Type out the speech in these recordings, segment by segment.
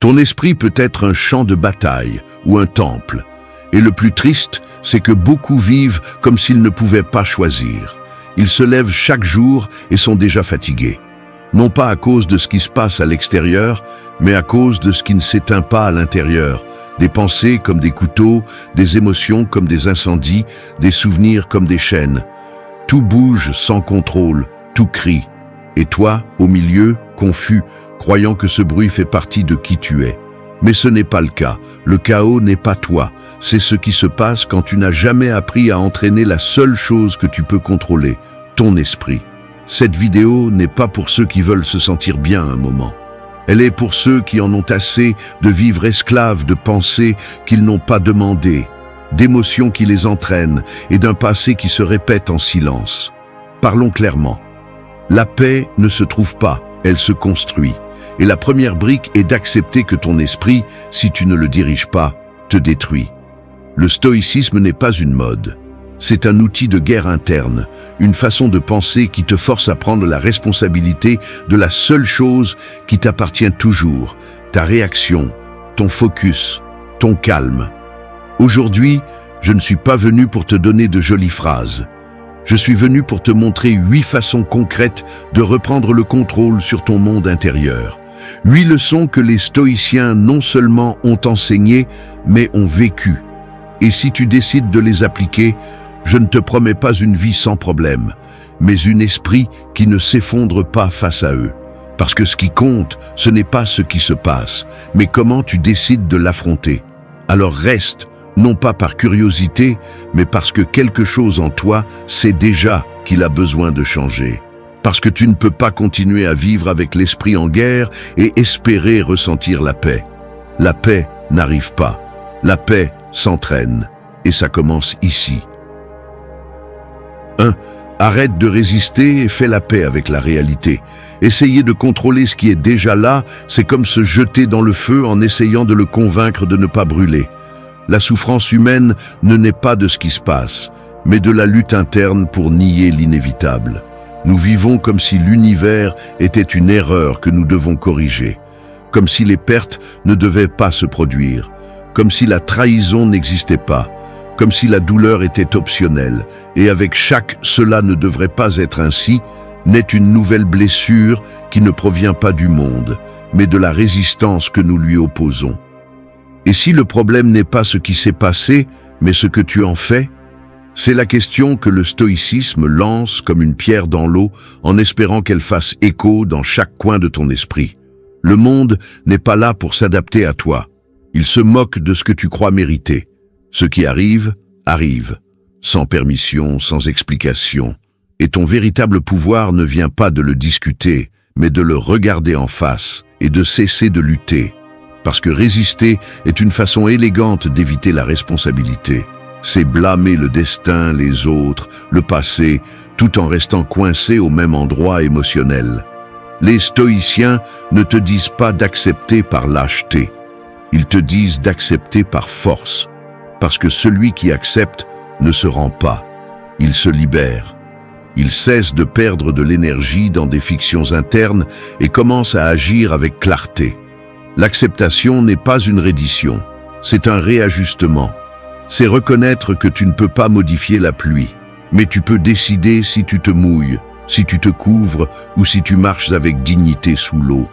Ton esprit peut être un champ de bataille ou un temple. Et le plus triste, c'est que beaucoup vivent comme s'ils ne pouvaient pas choisir. Ils se lèvent chaque jour et sont déjà fatigués. Non pas à cause de ce qui se passe à l'extérieur, mais à cause de ce qui ne s'éteint pas à l'intérieur. Des pensées comme des couteaux, des émotions comme des incendies, des souvenirs comme des chaînes. Tout bouge sans contrôle, tout crie. Et toi, au milieu, confus, croyant que ce bruit fait partie de qui tu es. Mais ce n'est pas le cas. Le chaos n'est pas toi. C'est ce qui se passe quand tu n'as jamais appris à entraîner la seule chose que tu peux contrôler, ton esprit. Cette vidéo n'est pas pour ceux qui veulent se sentir bien un moment. Elle est pour ceux qui en ont assez de vivre esclaves de pensées qu'ils n'ont pas demandées, d'émotions qui les entraînent et d'un passé qui se répète en silence. Parlons clairement. La paix ne se trouve pas, elle se construit. Et la première brique est d'accepter que ton esprit, si tu ne le diriges pas, te détruit. Le stoïcisme n'est pas une mode. C'est un outil de guerre interne, une façon de penser qui te force à prendre la responsabilité de la seule chose qui t'appartient toujours, ta réaction, ton focus, ton calme. Aujourd'hui, je ne suis pas venu pour te donner de jolies phrases. Je suis venu pour te montrer 8 façons concrètes de reprendre le contrôle sur ton monde intérieur. 8 leçons que les stoïciens non seulement ont enseignées, mais ont vécues. Et si tu décides de les appliquer, je ne te promets pas une vie sans problème, mais un esprit qui ne s'effondre pas face à eux. Parce que ce qui compte, ce n'est pas ce qui se passe, mais comment tu décides de l'affronter. Alors reste, non pas par curiosité, mais parce que quelque chose en toi sait déjà qu'il a besoin de changer. Parce que tu ne peux pas continuer à vivre avec l'esprit en guerre et espérer ressentir la paix. La paix n'arrive pas. La paix s'entraîne. Et ça commence ici. 1. Arrête de résister et fais la paix avec la réalité. Essayer de contrôler ce qui est déjà là, c'est comme se jeter dans le feu en essayant de le convaincre de ne pas brûler. La souffrance humaine ne naît pas de ce qui se passe, mais de la lutte interne pour nier l'inévitable. Nous vivons comme si l'univers était une erreur que nous devons corriger, comme si les pertes ne devaient pas se produire, comme si la trahison n'existait pas, comme si la douleur était optionnelle, et avec chaque « cela ne devrait pas être ainsi » naît une nouvelle blessure qui ne provient pas du monde, mais de la résistance que nous lui opposons. Et si le problème n'est pas ce qui s'est passé, mais ce que tu en fais? C'est la question que le stoïcisme lance comme une pierre dans l'eau en espérant qu'elle fasse écho dans chaque coin de ton esprit. Le monde n'est pas là pour s'adapter à toi. Il se moque de ce que tu crois mériter. Ce qui arrive, arrive, sans permission, sans explication. Et ton véritable pouvoir ne vient pas de le discuter, mais de le regarder en face et de cesser de lutter. Parce que résister est une façon élégante d'éviter la responsabilité. C'est blâmer le destin, les autres, le passé, tout en restant coincé au même endroit émotionnel. Les stoïciens ne te disent pas d'accepter par lâcheté. Ils te disent d'accepter par force. Parce que celui qui accepte ne se rend pas. Il se libère. Il cesse de perdre de l'énergie dans des fictions internes et commence à agir avec clarté. L'acceptation n'est pas une reddition, c'est un réajustement. C'est reconnaître que tu ne peux pas modifier la pluie, mais tu peux décider si tu te mouilles, si tu te couvres ou si tu marches avec dignité sous l'eau.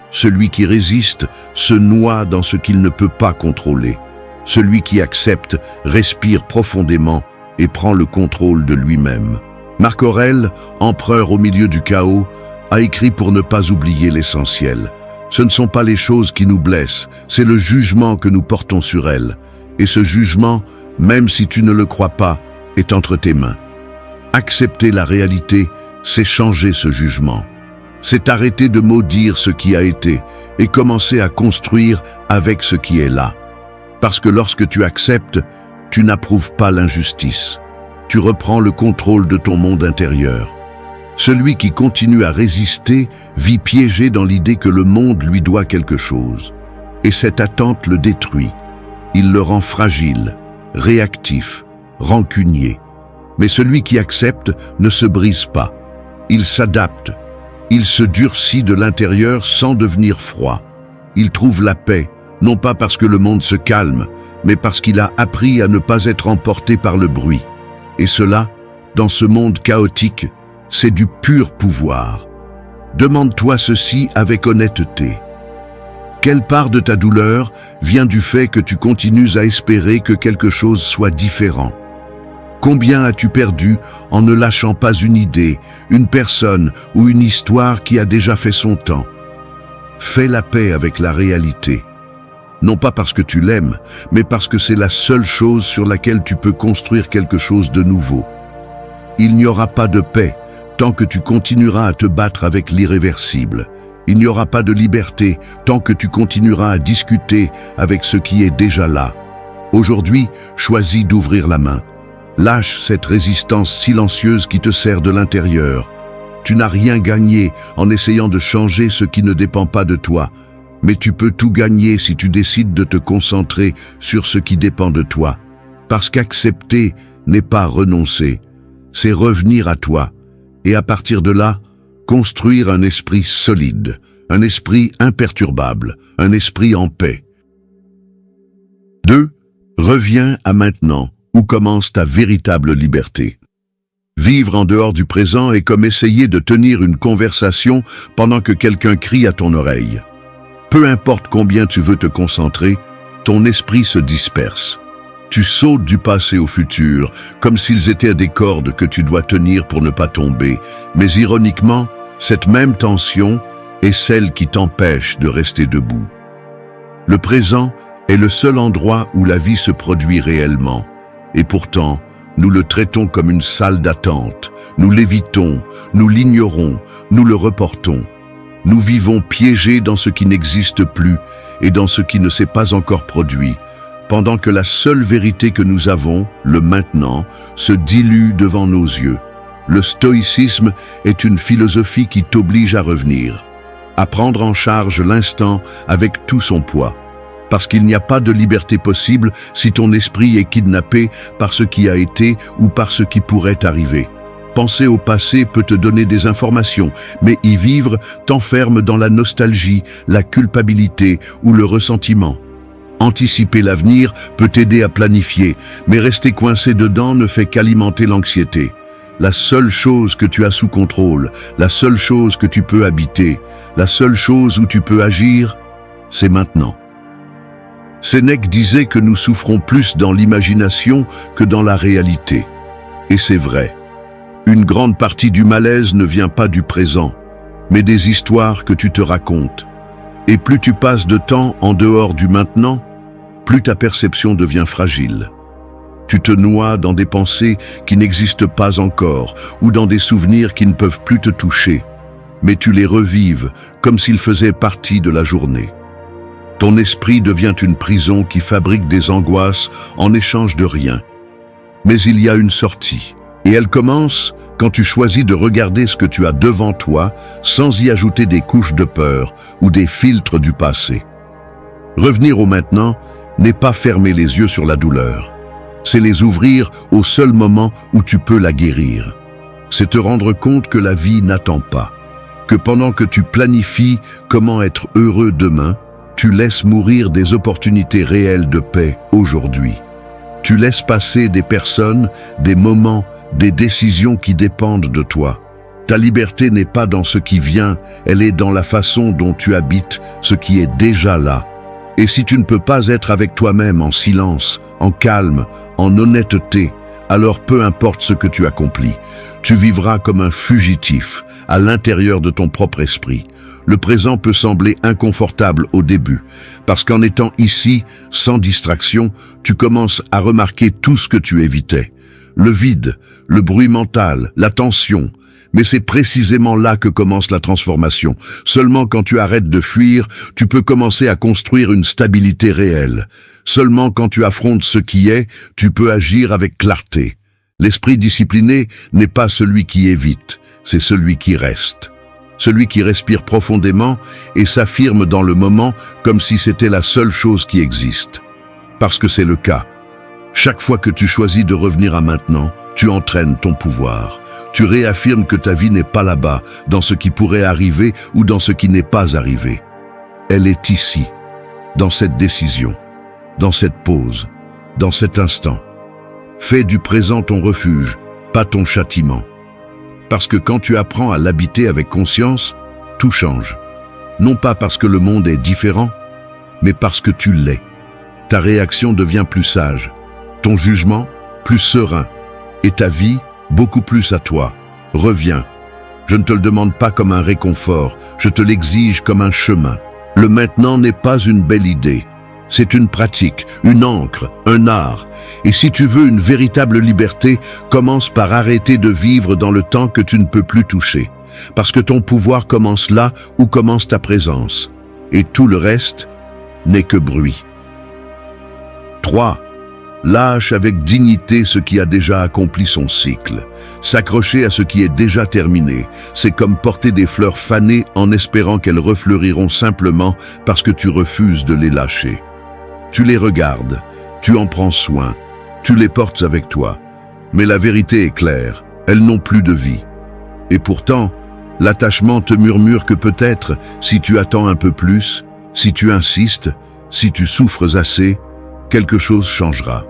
Celui qui résiste se noie dans ce qu'il ne peut pas contrôler. Celui qui accepte respire profondément et prend le contrôle de lui-même. Marc Aurèle, empereur au milieu du chaos, a écrit pour ne pas oublier l'essentiel. Ce ne sont pas les choses qui nous blessent, c'est le jugement que nous portons sur elles. Et ce jugement, même si tu ne le crois pas, est entre tes mains. Accepter la réalité, c'est changer ce jugement. C'est arrêter de maudire ce qui a été et commencer à construire avec ce qui est là. Parce que lorsque tu acceptes, tu n'approuves pas l'injustice. Tu reprends le contrôle de ton monde intérieur. Celui qui continue à résister vit piégé dans l'idée que le monde lui doit quelque chose. Et cette attente le détruit. Il le rend fragile, réactif, rancunier. Mais celui qui accepte ne se brise pas. Il s'adapte. Il se durcit de l'intérieur sans devenir froid. il trouve la paix, non pas parce que le monde se calme, mais parce qu'il a appris à ne pas être emporté par le bruit. Et cela, dans ce monde chaotique, c'est du pur pouvoir. Demande-toi ceci avec honnêteté. Quelle part de ta douleur vient du fait que tu continues à espérer que quelque chose soit différent? Combien as-tu perdu en ne lâchant pas une idée, une personne ou une histoire qui a déjà fait son temps? Fais la paix avec la réalité. Non pas parce que tu l'aimes, mais parce que c'est la seule chose sur laquelle tu peux construire quelque chose de nouveau. Il n'y aura pas de paix tant que tu continueras à te battre avec l'irréversible. Il n'y aura pas de liberté tant que tu continueras à discuter avec ce qui est déjà là. Aujourd'hui, choisis d'ouvrir la main. Lâche cette résistance silencieuse qui te sert de l'intérieur. Tu n'as rien gagné en essayant de changer ce qui ne dépend pas de toi, mais tu peux tout gagner si tu décides de te concentrer sur ce qui dépend de toi. Parce qu'accepter n'est pas renoncer, c'est revenir à toi. Et à partir de là, construire un esprit solide, un esprit imperturbable, un esprit en paix. 2. Reviens à maintenant, où commence ta véritable liberté. Vivre en dehors du présent est comme essayer de tenir une conversation pendant que quelqu'un crie à ton oreille. Peu importe combien tu veux te concentrer, ton esprit se disperse. Tu sautes du passé au futur, comme s'ils étaient des cordes que tu dois tenir pour ne pas tomber. Mais ironiquement, cette même tension est celle qui t'empêche de rester debout. Le présent est le seul endroit où la vie se produit réellement. Et pourtant, nous le traitons comme une salle d'attente. Nous l'évitons, nous l'ignorons, nous le reportons. Nous vivons piégés dans ce qui n'existe plus et dans ce qui ne s'est pas encore produit, pendant que la seule vérité que nous avons, le maintenant, se dilue devant nos yeux. Le stoïcisme est une philosophie qui t'oblige à revenir, à prendre en charge l'instant avec tout son poids. Parce qu'il n'y a pas de liberté possible si ton esprit est kidnappé par ce qui a été ou par ce qui pourrait arriver. Penser au passé peut te donner des informations, mais y vivre t'enferme dans la nostalgie, la culpabilité ou le ressentiment. Anticiper l'avenir peut t'aider à planifier, mais rester coincé dedans ne fait qu'alimenter l'anxiété. La seule chose que tu as sous contrôle, la seule chose que tu peux habiter, la seule chose où tu peux agir, c'est maintenant. Sénèque disait que nous souffrons plus dans l'imagination que dans la réalité. Et c'est vrai. Une grande partie du malaise ne vient pas du présent, mais des histoires que tu te racontes. Et plus tu passes de temps en dehors du maintenant, plus ta perception devient fragile. Tu te noies dans des pensées qui n'existent pas encore ou dans des souvenirs qui ne peuvent plus te toucher, mais tu les revives comme s'ils faisaient partie de la journée. Ton esprit devient une prison qui fabrique des angoisses en échange de rien. Mais il y a une sortie, et elle commence quand tu choisis de regarder ce que tu as devant toi sans y ajouter des couches de peur ou des filtres du passé. Revenir au maintenant n'est pas fermer les yeux sur la douleur, c'est les ouvrir au seul moment où tu peux la guérir. C'est te rendre compte que la vie n'attend pas, que pendant que tu planifies comment être heureux demain, tu laisses mourir des opportunités réelles de paix aujourd'hui. Tu laisses passer des personnes, des moments, des décisions qui dépendent de toi. Ta liberté n'est pas dans ce qui vient, elle est dans la façon dont tu habites ce qui est déjà là. Et si tu ne peux pas être avec toi-même en silence, en calme, en honnêteté, alors peu importe ce que tu accomplis, tu vivras comme un fugitif à l'intérieur de ton propre esprit. Le présent peut sembler inconfortable au début, parce qu'en étant ici, sans distraction, tu commences à remarquer tout ce que tu évitais. Le vide, le bruit mental, la tension. Mais c'est précisément là que commence la transformation. Seulement quand tu arrêtes de fuir, tu peux commencer à construire une stabilité réelle. Seulement quand tu affrontes ce qui est, tu peux agir avec clarté. L'esprit discipliné n'est pas celui qui évite, c'est celui qui reste. Celui qui respire profondément et s'affirme dans le moment comme si c'était la seule chose qui existe. Parce que c'est le cas. Chaque fois que tu choisis de revenir à maintenant, tu entraînes ton pouvoir. Tu réaffirmes que ta vie n'est pas là-bas, dans ce qui pourrait arriver ou dans ce qui n'est pas arrivé. Elle est ici. dans cette décision, dans cette pause, dans cet instant. Fais du présent ton refuge, pas ton châtiment. Parce que quand tu apprends à l'habiter avec conscience, tout change. Non pas parce que le monde est différent, mais parce que tu l'es. Ta réaction devient plus sage, ton jugement plus serein, et ta vie beaucoup plus à toi. Reviens. Je ne te le demande pas comme un réconfort, je te l'exige comme un chemin. Le maintenant n'est pas une belle idée. C'est une pratique, une encre, un art. Et si tu veux une véritable liberté, commence par arrêter de vivre dans le temps que tu ne peux plus toucher. Parce que ton pouvoir commence là où commence ta présence. Et tout le reste n'est que bruit. 3. Lâche avec dignité ce qui a déjà accompli son cycle. S'accrocher à ce qui est déjà terminé, c'est comme porter des fleurs fanées en espérant qu'elles refleuriront simplement parce que tu refuses de les lâcher. Tu les regardes, tu en prends soin, tu les portes avec toi. Mais la vérité est claire, elles n'ont plus de vie. Et pourtant, l'attachement te murmure que peut-être, si tu attends un peu plus, si tu insistes, si tu souffres assez, quelque chose changera.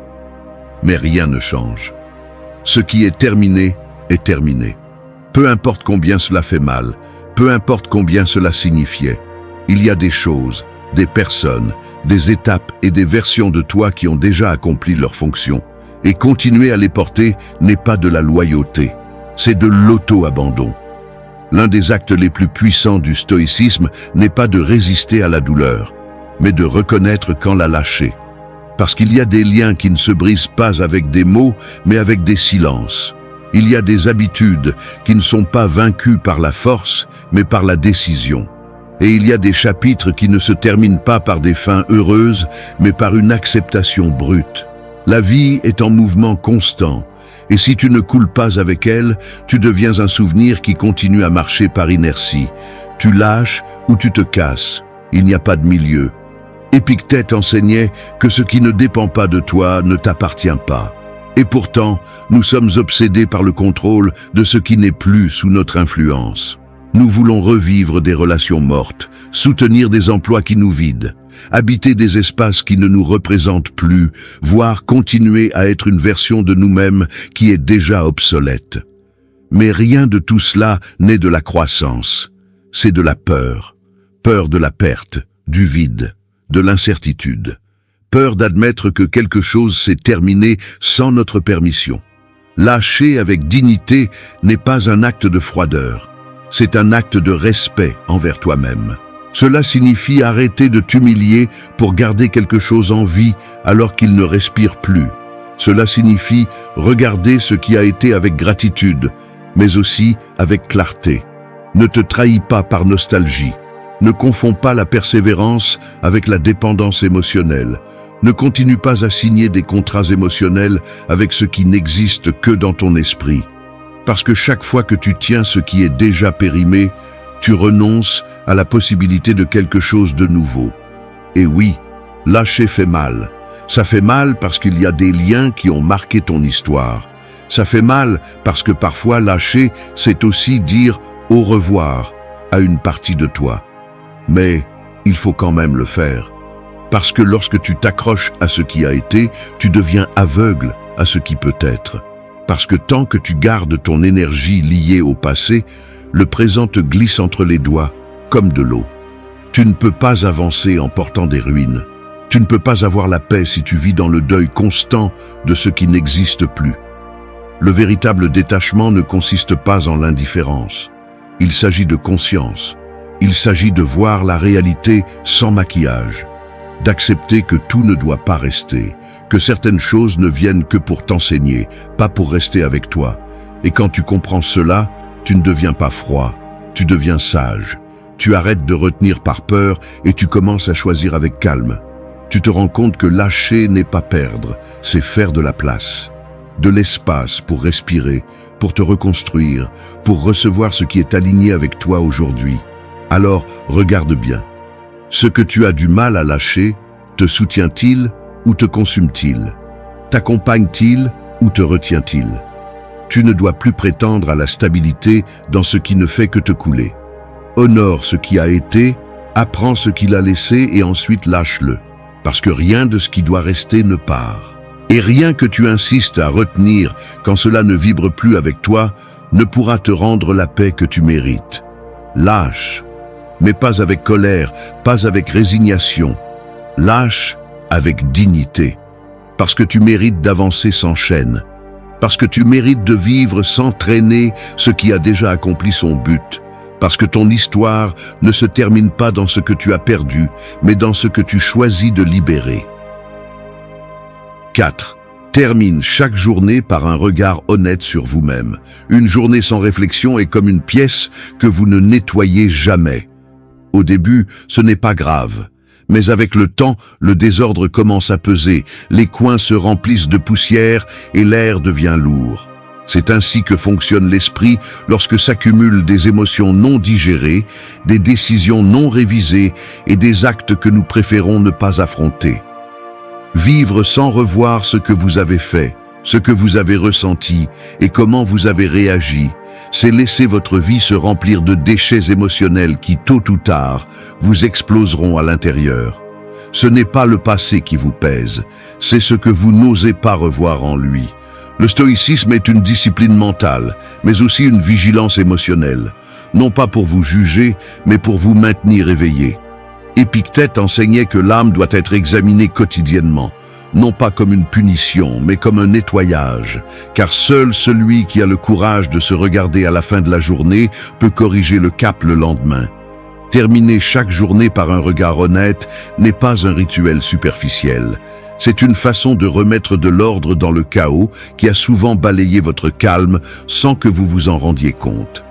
Mais rien ne change. Ce qui est terminé est terminé. Peu importe combien cela fait mal, peu importe combien cela signifiait, il y a des choses, des personnes, des étapes et des versions de toi qui ont déjà accompli leur fonction. Et continuer à les porter n'est pas de la loyauté, c'est de l'auto-abandon. L'un des actes les plus puissants du stoïcisme n'est pas de résister à la douleur, mais de reconnaître quand la lâcher. Parce qu'il y a des liens qui ne se brisent pas avec des mots, mais avec des silences. Il y a des habitudes qui ne sont pas vaincues par la force, mais par la décision. Et il y a des chapitres qui ne se terminent pas par des fins heureuses, mais par une acceptation brute. La vie est en mouvement constant, et si tu ne coules pas avec elle, tu deviens un souvenir qui continue à marcher par inertie. Tu lâches ou tu te casses, il n'y a pas de milieu. Épictète enseignait que ce qui ne dépend pas de toi ne t'appartient pas. Et pourtant, nous sommes obsédés par le contrôle de ce qui n'est plus sous notre influence. Nous voulons revivre des relations mortes, soutenir des emplois qui nous vident, habiter des espaces qui ne nous représentent plus, voire continuer à être une version de nous-mêmes qui est déjà obsolète. Mais rien de tout cela n'est de la croissance. C'est de la peur. Peur de la perte, du vide, de l'incertitude. Peur d'admettre que quelque chose s'est terminé sans notre permission. Lâcher avec dignité n'est pas un acte de froideur. C'est un acte de respect envers toi-même. Cela signifie arrêter de t'humilier pour garder quelque chose en vie alors qu'il ne respire plus. Cela signifie regarder ce qui a été avec gratitude, mais aussi avec clarté. Ne te trahis pas par nostalgie. Ne confonds pas la persévérance avec la dépendance émotionnelle. Ne continue pas à signer des contrats émotionnels avec ce qui n'existe que dans ton esprit. Parce que chaque fois que tu tiens ce qui est déjà périmé, tu renonces à la possibilité de quelque chose de nouveau. Et oui, lâcher fait mal. Ça fait mal parce qu'il y a des liens qui ont marqué ton histoire. Ça fait mal parce que parfois lâcher, c'est aussi dire au revoir à une partie de toi. Mais il faut quand même le faire. Parce que lorsque tu t'accroches à ce qui a été, tu deviens aveugle à ce qui peut être. Parce que tant que tu gardes ton énergie liée au passé, le présent te glisse entre les doigts comme de l'eau. Tu ne peux pas avancer en portant des ruines. Tu ne peux pas avoir la paix si tu vis dans le deuil constant de ce qui n'existe plus. Le véritable détachement ne consiste pas en l'indifférence. Il s'agit de conscience. Il s'agit de voir la réalité sans maquillage. D'accepter que tout ne doit pas rester, que certaines choses ne viennent que pour t'enseigner, pas pour rester avec toi. Et quand tu comprends cela, tu ne deviens pas froid, tu deviens sage. Tu arrêtes de retenir par peur et tu commences à choisir avec calme. Tu te rends compte que lâcher n'est pas perdre, c'est faire de la place. De l'espace pour respirer, pour te reconstruire, pour recevoir ce qui est aligné avec toi aujourd'hui. Alors, regarde bien. Ce que tu as du mal à lâcher, te soutient-il ou te consume-t-il? T'accompagne-t-il ou te retient-il? Tu ne dois plus prétendre à la stabilité dans ce qui ne fait que te couler. Honore ce qui a été, Apprends ce qu'il a laissé et ensuite lâche-le, parce que rien de ce qui doit rester ne part. Et rien que tu insistes à retenir quand cela ne vibre plus avec toi ne pourra te rendre la paix que tu mérites. Lâche, mais pas avec colère, pas avec résignation. Lâche avec dignité, parce que tu mérites d'avancer sans chaîne, parce que tu mérites de vivre sans traîner ce qui a déjà accompli son but, parce que ton histoire ne se termine pas dans ce que tu as perdu, mais dans ce que tu choisis de libérer. 4. Termine chaque journée par un regard honnête sur vous-même. Une journée sans réflexion est comme une pièce que vous ne nettoyez jamais. Au début, ce n'est pas grave. Mais avec le temps, le désordre commence à peser, les coins se remplissent de poussière et l'air devient lourd. C'est ainsi que fonctionne l'esprit lorsque s'accumulent des émotions non digérées, des décisions non révisées et des actes que nous préférons ne pas affronter. Vivre sans revoir ce que vous avez fait, ce que vous avez ressenti et comment vous avez réagi, c'est laisser votre vie se remplir de déchets émotionnels qui, tôt ou tard, vous exploseront à l'intérieur. Ce n'est pas le passé qui vous pèse, c'est ce que vous n'osez pas revoir en lui. Le stoïcisme est une discipline mentale, mais aussi une vigilance émotionnelle, non pas pour vous juger, mais pour vous maintenir éveillé. Épictète enseignait que l'âme doit être examinée quotidiennement, non pas comme une punition, mais comme un nettoyage, car seul celui qui a le courage de se regarder à la fin de la journée peut corriger le cap le lendemain. Terminer chaque journée par un regard honnête n'est pas un rituel superficiel. C'est une façon de remettre de l'ordre dans le chaos qui a souvent balayé votre calme sans que vous vous en rendiez compte.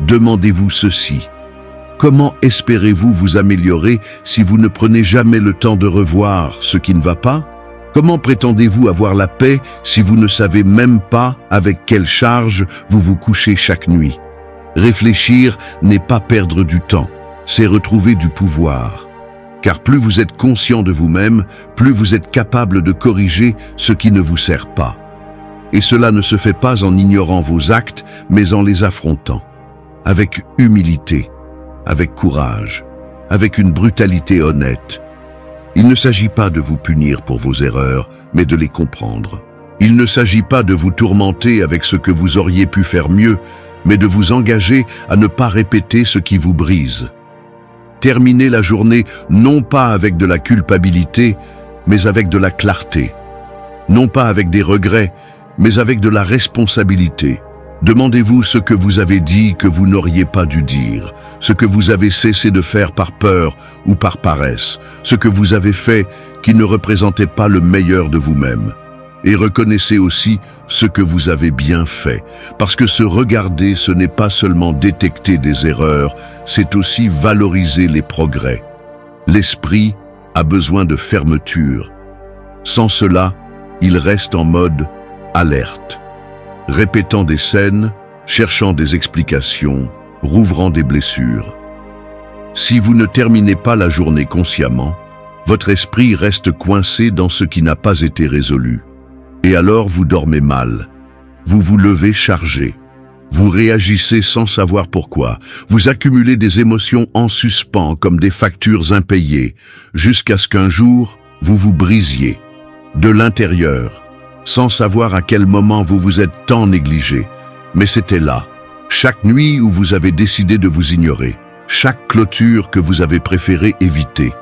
Demandez-vous ceci. Comment espérez-vous vous améliorer si vous ne prenez jamais le temps de revoir ce qui ne va pas? Comment prétendez-vous avoir la paix si vous ne savez même pas avec quelle charge vous vous couchez chaque nuit? Réfléchir n'est pas perdre du temps, c'est retrouver du pouvoir. Car plus vous êtes conscient de vous-même, plus vous êtes capable de corriger ce qui ne vous sert pas. Et cela ne se fait pas en ignorant vos actes, mais en les affrontant. Avec humilité, avec courage, avec une brutalité honnête. Il ne s'agit pas de vous punir pour vos erreurs, mais de les comprendre. Il ne s'agit pas de vous tourmenter avec ce que vous auriez pu faire mieux, mais de vous engager à ne pas répéter ce qui vous brise. Terminez la journée non pas avec de la culpabilité, mais avec de la clarté. Non pas avec des regrets, mais avec de la responsabilité. Demandez-vous ce que vous avez dit que vous n'auriez pas dû dire, ce que vous avez cessé de faire par peur ou par paresse, ce que vous avez fait qui ne représentait pas le meilleur de vous-même. Et reconnaissez aussi ce que vous avez bien fait, parce que se regarder, ce n'est pas seulement détecter des erreurs, c'est aussi valoriser les progrès. L'esprit a besoin de fermeture. Sans cela, il reste en mode alerte, répétant des scènes, cherchant des explications, rouvrant des blessures. Si vous ne terminez pas la journée consciemment, votre esprit reste coincé dans ce qui n'a pas été résolu. Et alors vous dormez mal. Vous vous levez chargé. Vous réagissez sans savoir pourquoi. Vous accumulez des émotions en suspens comme des factures impayées, jusqu'à ce qu'un jour, vous vous brisiez. De l'intérieur, sans savoir à quel moment vous vous êtes tant négligé. Mais c'était là, chaque nuit où vous avez décidé de vous ignorer, chaque clôture que vous avez préféré éviter.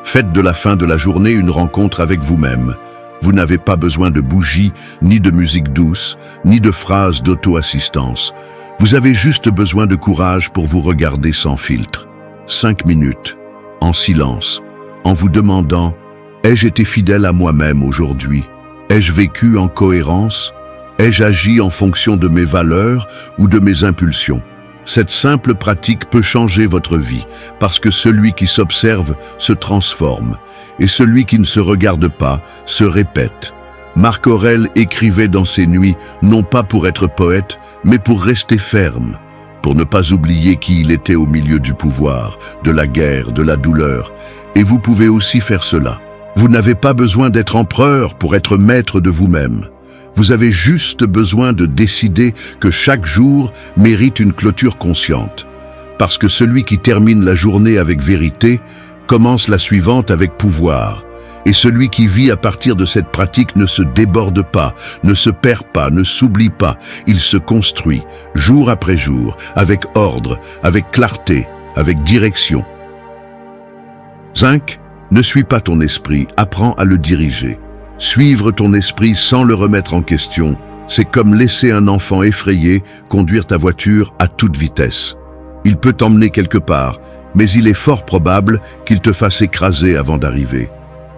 Faites de la fin de la journée une rencontre avec vous-même. Vous n'avez pas besoin de bougies, ni de musique douce, ni de phrases d'auto-assistance. Vous avez juste besoin de courage pour vous regarder sans filtre. 5 minutes, en silence, en vous demandant « Ai-je été fidèle à moi-même aujourd'hui? Ai-je vécu en cohérence? Ai-je agi en fonction de mes valeurs ou de mes impulsions ?» Cette simple pratique peut changer votre vie, parce que celui qui s'observe se transforme, et celui qui ne se regarde pas se répète. Marc Aurèle écrivait dans ses nuits, non pas pour être poète, mais pour rester ferme, pour ne pas oublier qui il était au milieu du pouvoir, de la guerre, de la douleur. Et vous pouvez aussi faire cela. Vous n'avez pas besoin d'être empereur pour être maître de vous-même. Vous avez juste besoin de décider que chaque jour mérite une clôture consciente. parce que celui qui termine la journée avec vérité commence la suivante avec pouvoir. Et celui qui vit à partir de cette pratique ne se déborde pas, ne se perd pas, ne s'oublie pas. Il se construit, jour après jour, avec ordre, avec clarté, avec direction. 5. Ne suis pas ton esprit, apprends à le diriger. Suivre ton esprit sans le remettre en question, c'est comme laisser un enfant effrayé conduire ta voiture à toute vitesse. Il peut t'emmener quelque part, mais il est fort probable qu'il te fasse écraser avant d'arriver.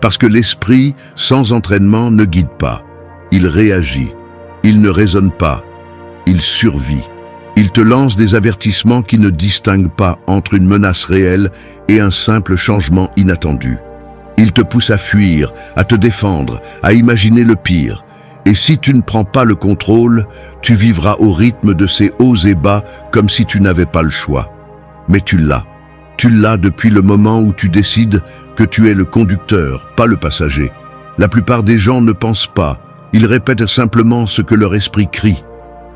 Parce que l'esprit, sans entraînement, ne guide pas. Il réagit. Il ne raisonne pas. Il survit. Il te lance des avertissements qui ne distinguent pas entre une menace réelle et un simple changement inattendu. Il te pousse à fuir, à te défendre, à imaginer le pire. Et si tu ne prends pas le contrôle, tu vivras au rythme de ces hauts et bas comme si tu n'avais pas le choix. Mais tu l'as. Tu l'as depuis le moment où tu décides que tu es le conducteur, pas le passager. La plupart des gens ne pensent pas, ils répètent simplement ce que leur esprit crie.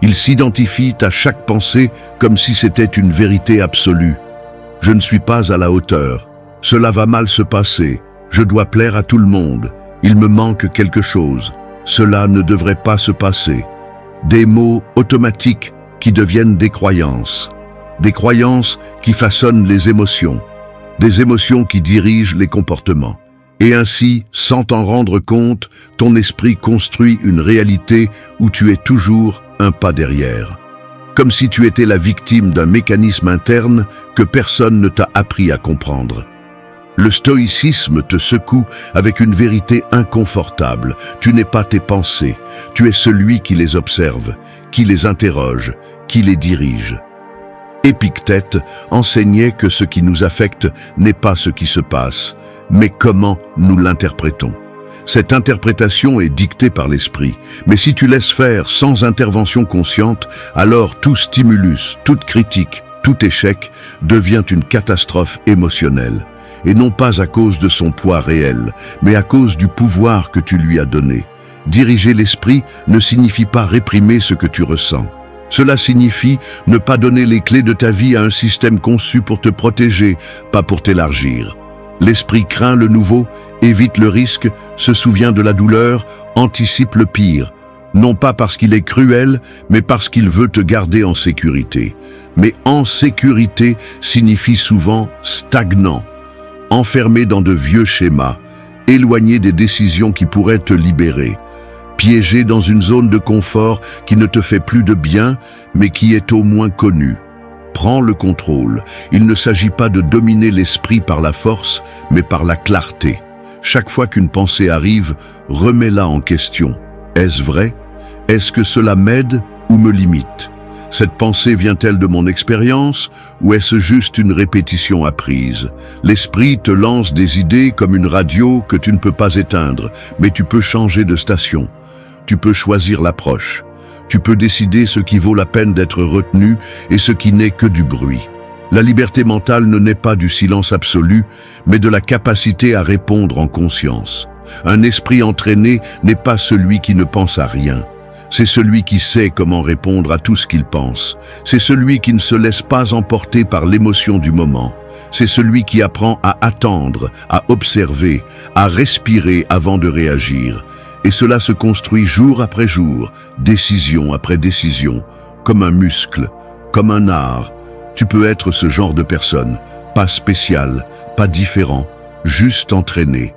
Ils s'identifient à chaque pensée comme si c'était une vérité absolue. Je ne suis pas à la hauteur, cela va mal se passer, je dois plaire à tout le monde, il me manque quelque chose, cela ne devrait pas se passer. Des mots automatiques qui deviennent des croyances. Des croyances qui façonnent les émotions, des émotions qui dirigent les comportements. Et ainsi, sans t'en rendre compte, ton esprit construit une réalité où tu es toujours un pas derrière. Comme si tu étais la victime d'un mécanisme interne que personne ne t'a appris à comprendre. Le stoïcisme te secoue avec une vérité inconfortable. Tu n'es pas tes pensées, tu es celui qui les observe, qui les interroge, qui les dirige. Épictète enseignait que ce qui nous affecte n'est pas ce qui se passe, mais comment nous l'interprétons. Cette interprétation est dictée par l'esprit, mais si tu laisses faire sans intervention consciente, alors tout stimulus, toute critique, tout échec devient une catastrophe émotionnelle, et non pas à cause de son poids réel, mais à cause du pouvoir que tu lui as donné. Diriger l'esprit ne signifie pas réprimer ce que tu ressens. Cela signifie ne pas donner les clés de ta vie à un système conçu pour te protéger, pas pour t'élargir. L'esprit craint le nouveau, évite le risque, se souvient de la douleur, anticipe le pire. Non pas parce qu'il est cruel, mais parce qu'il veut te garder en sécurité. Mais en sécurité signifie souvent stagnant, enfermé dans de vieux schémas, éloigné des décisions qui pourraient te libérer. Piégé dans une zone de confort qui ne te fait plus de bien, mais qui est au moins connue. Prends le contrôle. Il ne s'agit pas de dominer l'esprit par la force, mais par la clarté. Chaque fois qu'une pensée arrive, remets-la en question. Est-ce vrai? Est-ce que cela m'aide ou me limite? Cette pensée vient-elle de mon expérience ou est-ce juste une répétition apprise? L'esprit te lance des idées comme une radio que tu ne peux pas éteindre, mais tu peux changer de station. Tu peux choisir l'approche. Tu peux décider ce qui vaut la peine d'être retenu et ce qui n'est que du bruit. La liberté mentale ne naît pas du silence absolu, mais de la capacité à répondre en conscience. Un esprit entraîné n'est pas celui qui ne pense à rien. C'est celui qui sait comment répondre à tout ce qu'il pense. C'est celui qui ne se laisse pas emporter par l'émotion du moment. C'est celui qui apprend à attendre, à observer, à respirer avant de réagir. Et cela se construit jour après jour, décision après décision, comme un muscle, comme un art. Tu peux être ce genre de personne, pas spécial, pas différent, juste entraîné.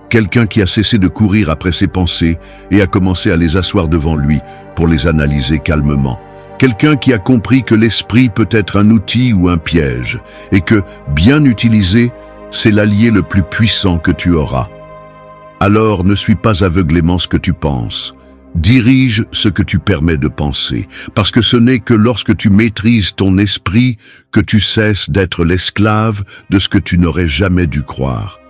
Quelqu'un qui a cessé de courir après ses pensées et a commencé à les asseoir devant lui pour les analyser calmement. Quelqu'un qui a compris que l'esprit peut être un outil ou un piège et que, bien utilisé, c'est l'allié le plus puissant que tu auras. Alors ne suis pas aveuglément ce que tu penses. Dirige ce que tu permets de penser, parce que ce n'est que lorsque tu maîtrises ton esprit que tu cesses d'être l'esclave de ce que tu n'aurais jamais dû croire.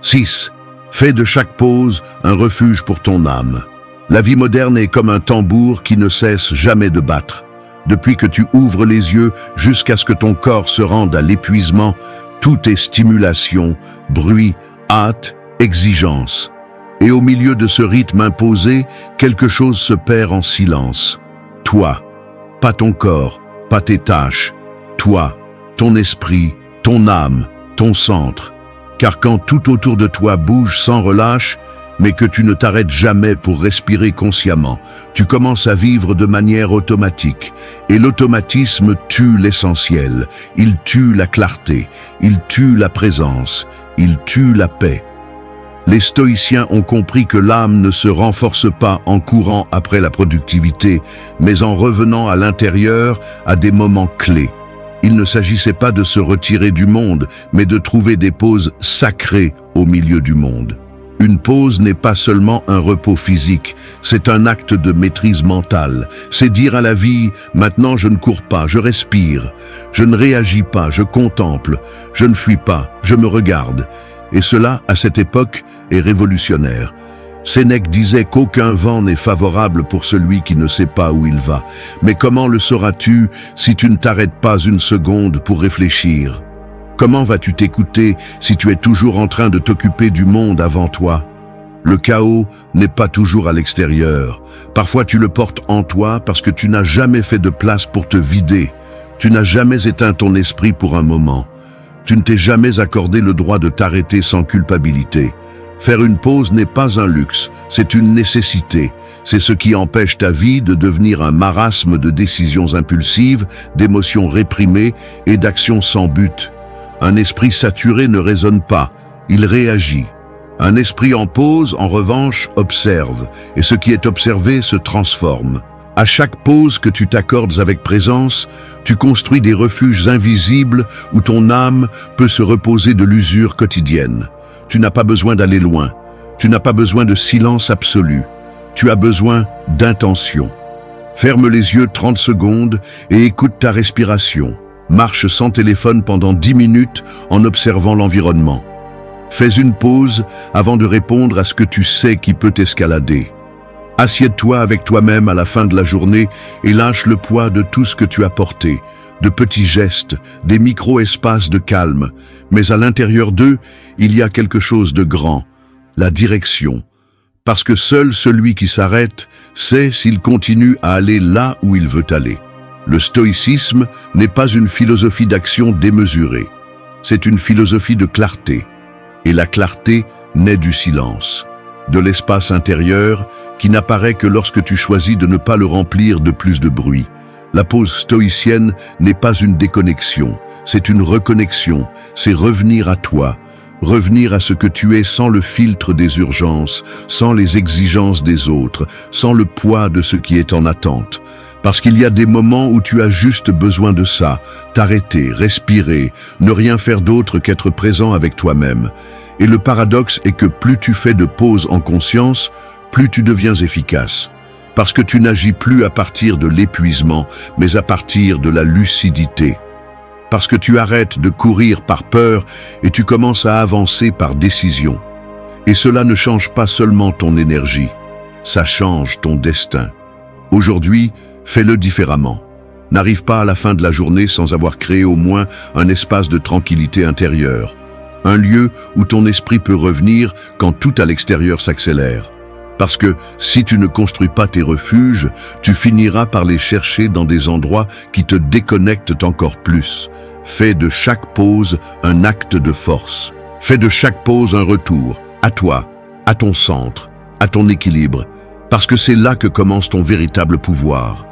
6. Fais de chaque pause un refuge pour ton âme. La vie moderne est comme un tambour qui ne cesse jamais de battre. Depuis que tu ouvres les yeux jusqu'à ce que ton corps se rende à l'épuisement, tout est stimulation, bruit, hâte, exigence. Et au milieu de ce rythme imposé, quelque chose se perd en silence. Toi, pas ton corps, pas tes tâches, toi, ton esprit, ton âme, ton centre. Car quand tout autour de toi bouge sans relâche, mais que tu ne t'arrêtes jamais pour respirer consciemment, tu commences à vivre de manière automatique. Et l'automatisme tue l'essentiel, il tue la clarté, il tue la présence, il tue la paix. Les stoïciens ont compris que l'âme ne se renforce pas en courant après la productivité, mais en revenant à l'intérieur à des moments clés. Il ne s'agissait pas de se retirer du monde, mais de trouver des pauses sacrées au milieu du monde. Une pause n'est pas seulement un repos physique, c'est un acte de maîtrise mentale. C'est dire à la vie, maintenant je ne cours pas, je respire. Je ne réagis pas, je contemple. Je ne fuis pas, je me regarde. Et cela, à cette époque, est révolutionnaire. Sénèque disait qu'aucun vent n'est favorable pour celui qui ne sait pas où il va. Mais comment le sauras-tu si tu ne t'arrêtes pas une seconde pour réfléchir ? Comment vas-tu t'écouter si tu es toujours en train de t'occuper du monde avant toi ? Le chaos n'est pas toujours à l'extérieur. Parfois tu le portes en toi parce que tu n'as jamais fait de place pour te vider. Tu n'as jamais éteint ton esprit pour un moment. Tu ne t'es jamais accordé le droit de t'arrêter sans culpabilité. Faire une pause n'est pas un luxe, c'est une nécessité. C'est ce qui empêche ta vie de devenir un marasme de décisions impulsives, d'émotions réprimées et d'actions sans but. Un esprit saturé ne raisonne pas, il réagit. Un esprit en pause, en revanche, observe, et ce qui est observé se transforme. À chaque pause que tu t'accordes avec présence, tu construis des refuges invisibles où ton âme peut se reposer de l'usure quotidienne. Tu n'as pas besoin d'aller loin, tu n'as pas besoin de silence absolu, tu as besoin d'intention. Ferme les yeux 30 secondes et écoute ta respiration. Marche sans téléphone pendant 10 minutes en observant l'environnement. Fais une pause avant de répondre à ce que tu sais qui peut t'escalader. Assieds-toi avec toi-même à la fin de la journée et lâche le poids de tout ce que tu as porté, de petits gestes, des micro-espaces de calme. Mais à l'intérieur d'eux, il y a quelque chose de grand, la direction. Parce que seul celui qui s'arrête sait s'il continue à aller là où il veut aller. Le stoïcisme n'est pas une philosophie d'action démesurée. C'est une philosophie de clarté. Et la clarté naît du silence, de l'espace intérieur qui n'apparaît que lorsque tu choisis de ne pas le remplir de plus de bruit. La pause stoïcienne n'est pas une déconnexion, c'est une reconnexion, c'est revenir à toi, revenir à ce que tu es sans le filtre des urgences, sans les exigences des autres, sans le poids de ce qui est en attente. Parce qu'il y a des moments où tu as juste besoin de ça, t'arrêter, respirer, ne rien faire d'autre qu'être présent avec toi-même. Et le paradoxe est que plus tu fais de pauses en conscience, plus tu deviens efficace. Parce que tu n'agis plus à partir de l'épuisement, mais à partir de la lucidité. Parce que tu arrêtes de courir par peur et tu commences à avancer par décision. Et cela ne change pas seulement ton énergie, ça change ton destin. Aujourd'hui, fais-le différemment. N'arrive pas à la fin de la journée sans avoir créé au moins un espace de tranquillité intérieure. Un lieu où ton esprit peut revenir quand tout à l'extérieur s'accélère. Parce que si tu ne construis pas tes refuges, tu finiras par les chercher dans des endroits qui te déconnectent encore plus. Fais de chaque pause un acte de force. Fais de chaque pause un retour, à toi, à ton centre, à ton équilibre, parce que c'est là que commence ton véritable pouvoir.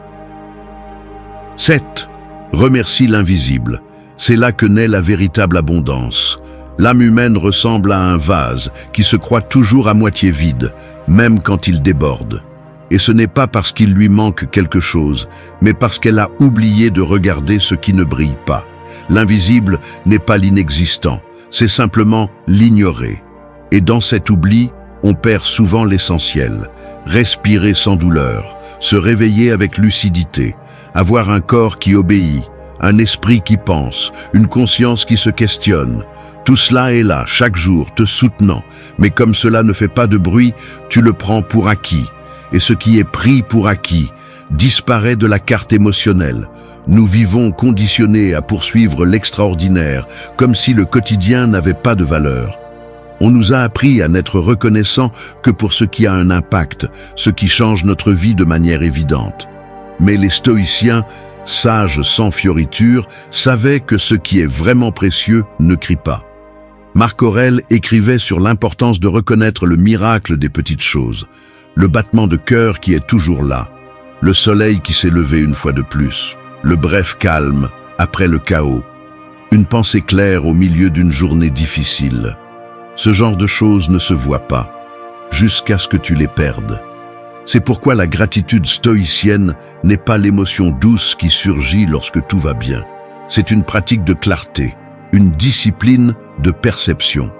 7. Remercie l'invisible. C'est là que naît la véritable abondance. L'âme humaine ressemble à un vase qui se croit toujours à moitié vide, même quand il déborde. Et ce n'est pas parce qu'il lui manque quelque chose, mais parce qu'elle a oublié de regarder ce qui ne brille pas. L'invisible n'est pas l'inexistant, c'est simplement l'ignorer. Et dans cet oubli, on perd souvent l'essentiel. Respirer sans douleur, se réveiller avec lucidité, avoir un corps qui obéit, un esprit qui pense, une conscience qui se questionne. Tout cela est là, chaque jour, te soutenant. Mais comme cela ne fait pas de bruit, tu le prends pour acquis. Et ce qui est pris pour acquis disparaît de la carte émotionnelle. Nous vivons conditionnés à poursuivre l'extraordinaire, comme si le quotidien n'avait pas de valeur. On nous a appris à n'être reconnaissants que pour ce qui a un impact, ce qui change notre vie de manière évidente. Mais les stoïciens, sages sans fioriture, savaient que ce qui est vraiment précieux ne crie pas. Marc Aurèle écrivait sur l'importance de reconnaître le miracle des petites choses, le battement de cœur qui est toujours là, le soleil qui s'est levé une fois de plus, le bref calme après le chaos, une pensée claire au milieu d'une journée difficile. Ce genre de choses ne se voit pas, jusqu'à ce que tu les perdes. C'est pourquoi la gratitude stoïcienne n'est pas l'émotion douce qui surgit lorsque tout va bien. C'est une pratique de clarté, une discipline de perception.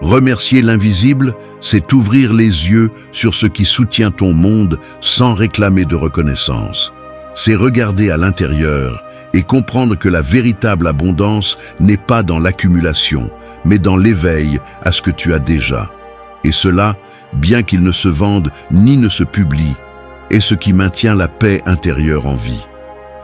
Remercier l'invisible, c'est ouvrir les yeux sur ce qui soutient ton monde sans réclamer de reconnaissance. C'est regarder à l'intérieur et comprendre que la véritable abondance n'est pas dans l'accumulation, mais dans l'éveil à ce que tu as déjà. Et cela, bien qu'il ne se vende ni ne se publie, est ce qui maintient la paix intérieure en vie.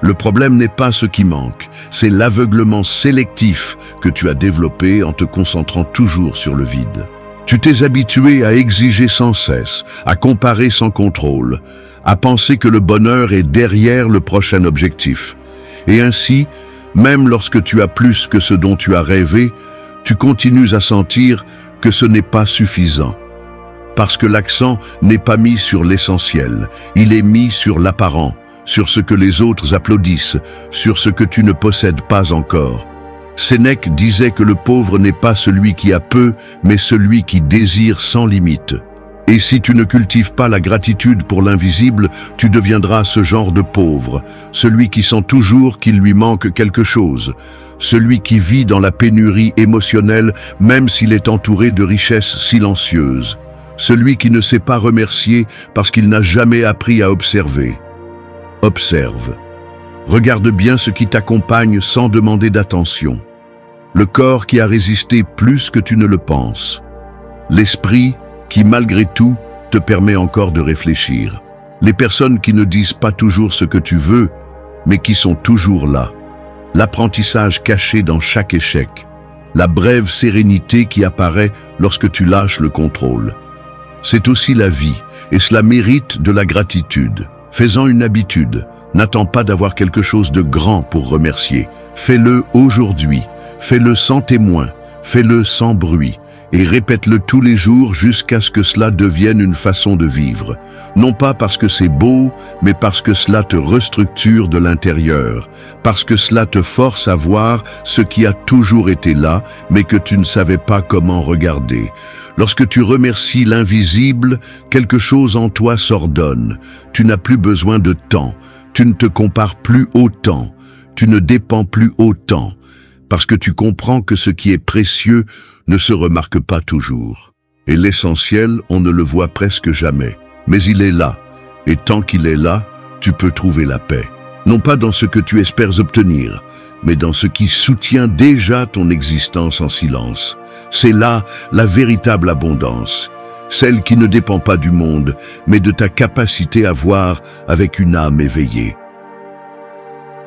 Le problème n'est pas ce qui manque, c'est l'aveuglement sélectif que tu as développé en te concentrant toujours sur le vide. Tu t'es habitué à exiger sans cesse, à comparer sans contrôle, à penser que le bonheur est derrière le prochain objectif. Et ainsi, même lorsque tu as plus que ce dont tu as rêvé, tu continues à sentir que ce n'est pas suffisant. Parce que l'accent n'est pas mis sur l'essentiel, il est mis sur l'apparent, sur ce que les autres applaudissent, sur ce que tu ne possèdes pas encore. Sénèque disait que le pauvre n'est pas celui qui a peu, mais celui qui désire sans limite. Et si tu ne cultives pas la gratitude pour l'invisible, tu deviendras ce genre de pauvre, celui qui sent toujours qu'il lui manque quelque chose, celui qui vit dans la pénurie émotionnelle même s'il est entouré de richesses silencieuses, celui qui ne sait pas remercier parce qu'il n'a jamais appris à observer. Observe. Regarde bien ce qui t'accompagne sans demander d'attention. Le corps qui a résisté plus que tu ne le penses. L'esprit qui, malgré tout, te permet encore de réfléchir. Les personnes qui ne disent pas toujours ce que tu veux, mais qui sont toujours là. L'apprentissage caché dans chaque échec. La brève sérénité qui apparaît lorsque tu lâches le contrôle. C'est aussi la vie, et cela mérite de la gratitude. Fais-en une habitude. N'attends pas d'avoir quelque chose de grand pour remercier. Fais-le aujourd'hui. Fais-le sans témoin. Fais-le sans bruit. Et répète-le tous les jours jusqu'à ce que cela devienne une façon de vivre. Non pas parce que c'est beau, mais parce que cela te restructure de l'intérieur. Parce que cela te force à voir ce qui a toujours été là, mais que tu ne savais pas comment regarder. Lorsque tu remercies l'invisible, quelque chose en toi s'ordonne. Tu n'as plus besoin de temps. Tu ne te compares plus autant. Tu ne dépends plus autant. Parce que tu comprends que ce qui est précieux ne se remarque pas toujours. Et l'essentiel, on ne le voit presque jamais. Mais il est là. Et tant qu'il est là, tu peux trouver la paix. Non pas dans ce que tu espères obtenir, mais dans ce qui soutient déjà ton existence en silence. C'est là la véritable abondance. Celle qui ne dépend pas du monde, mais de ta capacité à voir avec une âme éveillée.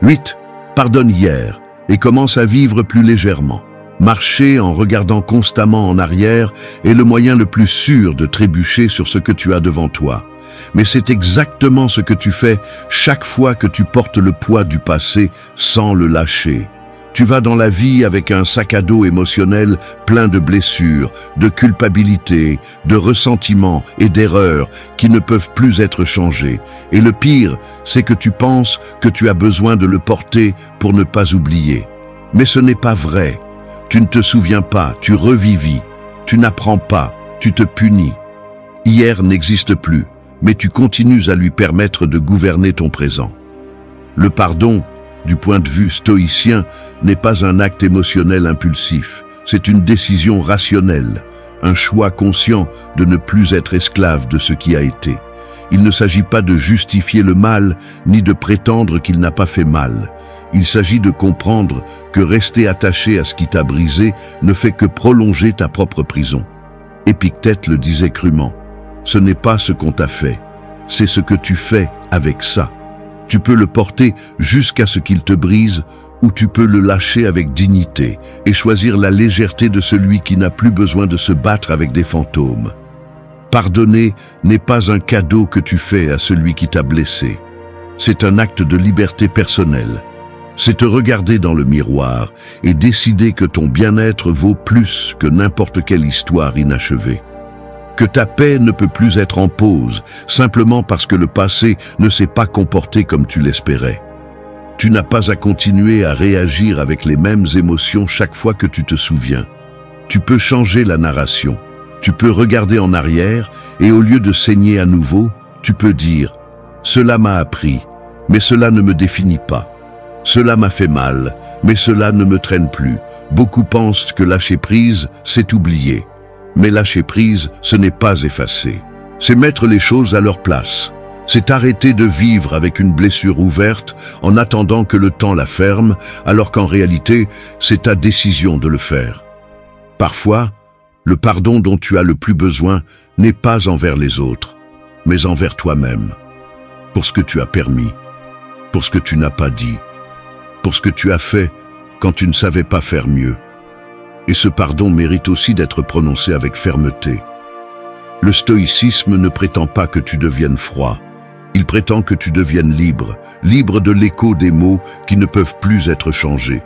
8. Pardonne hier et commence à vivre plus légèrement. Marcher en regardant constamment en arrière est le moyen le plus sûr de trébucher sur ce que tu as devant toi. Mais c'est exactement ce que tu fais chaque fois que tu portes le poids du passé sans le lâcher. Tu vas dans la vie avec un sac à dos émotionnel plein de blessures, de culpabilité, de ressentiments et d'erreurs qui ne peuvent plus être changées. Et le pire, c'est que tu penses que tu as besoin de le porter pour ne pas oublier. Mais ce n'est pas vrai. Tu ne te souviens pas, tu revivis. Tu n'apprends pas, tu te punis. Hier n'existe plus, mais tu continues à lui permettre de gouverner ton présent. Le pardon, du point de vue stoïcien, n'est pas un acte émotionnel impulsif. C'est une décision rationnelle, un choix conscient de ne plus être esclave de ce qui a été. Il ne s'agit pas de justifier le mal, ni de prétendre qu'il n'a pas fait mal. Il s'agit de comprendre que rester attaché à ce qui t'a brisé ne fait que prolonger ta propre prison. Épictète le disait crûment. Ce n'est pas ce qu'on t'a fait, c'est ce que tu fais avec ça. Tu peux le porter jusqu'à ce qu'il te brise, ou tu peux le lâcher avec dignité et choisir la légèreté de celui qui n'a plus besoin de se battre avec des fantômes. Pardonner n'est pas un cadeau que tu fais à celui qui t'a blessé. c'est un acte de liberté personnelle. C'est te regarder dans le miroir et décider que ton bien-être vaut plus que n'importe quelle histoire inachevée. Que ta paix ne peut plus être en pause, simplement parce que le passé ne s'est pas comporté comme tu l'espérais. Tu n'as pas à continuer à réagir avec les mêmes émotions chaque fois que tu te souviens. Tu peux changer la narration. Tu peux regarder en arrière et au lieu de saigner à nouveau, tu peux dire « Cela m'a appris, mais cela ne me définit pas. Cela m'a fait mal, mais cela ne me traîne plus. » Beaucoup pensent que lâcher prise, c'est oublier. Mais lâcher prise, ce n'est pas effacer. C'est mettre les choses à leur place. C'est arrêter de vivre avec une blessure ouverte en attendant que le temps la ferme, alors qu'en réalité, c'est ta décision de le faire. Parfois, le pardon dont tu as le plus besoin n'est pas envers les autres, mais envers toi-même. Pour ce que tu as permis, pour ce que tu n'as pas dit, pour ce que tu as fait quand tu ne savais pas faire mieux. Et ce pardon mérite aussi d'être prononcé avec fermeté. Le stoïcisme ne prétend pas que tu deviennes froid. Il prétend que tu deviennes libre, libre de l'écho des mots qui ne peuvent plus être changés,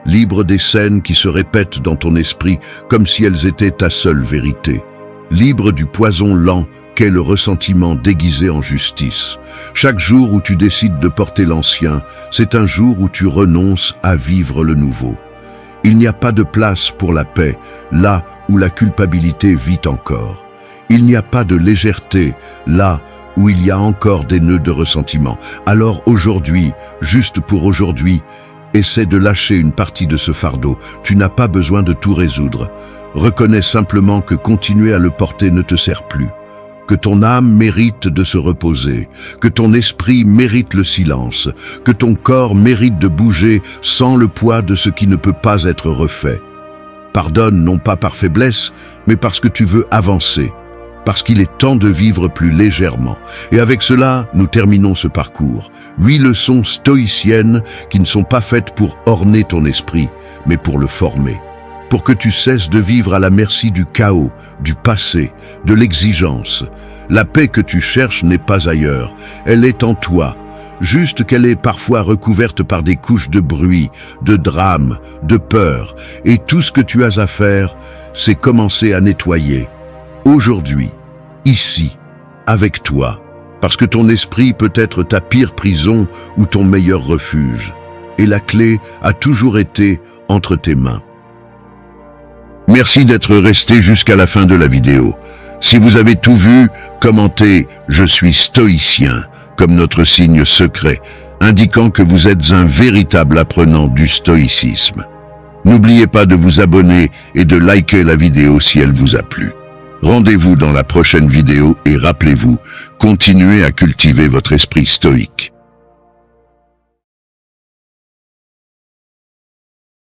libre des scènes qui se répètent dans ton esprit comme si elles étaient ta seule vérité, libre du poison lent qu'est le ressentiment déguisé en justice. Chaque jour où tu décides de porter l'ancien, c'est un jour où tu renonces à vivre le nouveau. Il n'y a pas de place pour la paix, là où la culpabilité vit encore. Il n'y a pas de légèreté, là où il y a encore des nœuds de ressentiment. Alors aujourd'hui, juste pour aujourd'hui, essaie de lâcher une partie de ce fardeau. Tu n'as pas besoin de tout résoudre. Reconnais simplement que continuer à le porter ne te sert plus, que ton âme mérite de se reposer, que ton esprit mérite le silence, que ton corps mérite de bouger sans le poids de ce qui ne peut pas être refait. Pardonne non pas par faiblesse, mais parce que tu veux avancer, parce qu'il est temps de vivre plus légèrement. Et avec cela, nous terminons ce parcours. 8 leçons stoïciennes qui ne sont pas faites pour orner ton esprit, mais pour le former. Pour que tu cesses de vivre à la merci du chaos, du passé, de l'exigence. La paix que tu cherches n'est pas ailleurs, elle est en toi. Juste qu'elle est parfois recouverte par des couches de bruit, de drame, de peur. Et tout ce que tu as à faire, c'est commencer à nettoyer. Aujourd'hui, ici, avec toi, parce que ton esprit peut être ta pire prison ou ton meilleur refuge. Et la clé a toujours été entre tes mains. Merci d'être resté jusqu'à la fin de la vidéo. Si vous avez tout vu, commentez « Je suis stoïcien » comme notre signe secret, indiquant que vous êtes un véritable apprenant du stoïcisme. N'oubliez pas de vous abonner et de liker la vidéo si elle vous a plu. Rendez-vous dans la prochaine vidéo et rappelez-vous, continuez à cultiver votre esprit stoïque.